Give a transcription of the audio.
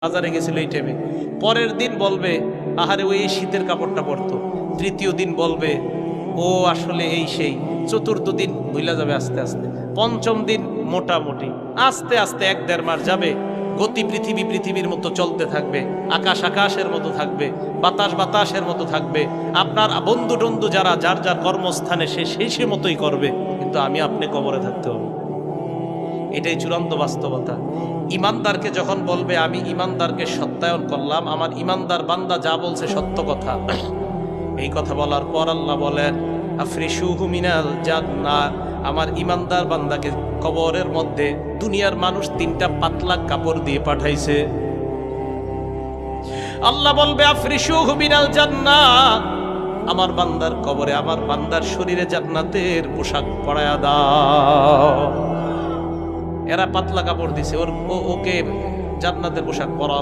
বাজারে গেছিল এই টাইমে, পরের দিন বলবে আহারে ওই শীতের কাপড়টা পরতো, তৃতীয় দিন বলবে ও আসলে এই সেই, চতুর্থ দিন ভুলা যাবে আস্তে আস্তে, পঞ্চম দিন মোটামুটি, আস্তে আস্তে 1-1.5 মাস যাবে। গতি পৃথিবীর মতো চলতে থাকবে, আকাশ আকাশের মতো থাকবে, বাতাস বাতাসের মতো থাকবে। আপনার বন্ধু টন্ধু যারা যার যার কর্মস্থানে সে মতোই করবে, কিন্তু আমি আপনি কবরে থাকতে হবে। এটাই চূড়ান্ত বাস্তবতা। ইমানদারকে যখন বলবে আমি ইমানদারকে সত্যায়ন করলাম, আমার ইমানদার বান্দা যা বলছে সত্য কথা, এই কথা বলার পর আল্লাহ বলেন আফরিশুহু মিনাল জান্নাহ, আমার ইমানদার বান্দাকে কবরের মধ্যে দুনিয়ার মানুষ 3টা পাতলা কাপড় দিয়ে পাঠাইছে। আল্লাহ বলবে আফরিশুহু মিনাল জান্নাহ, আমার বান্দার কবরে আমার বান্দার শরীরে জান্নাতের পোশাক পরায়া দাও। এরা পাতলা কাপড় দিছে, ওকে জান্নাতের পোশাক পরাও।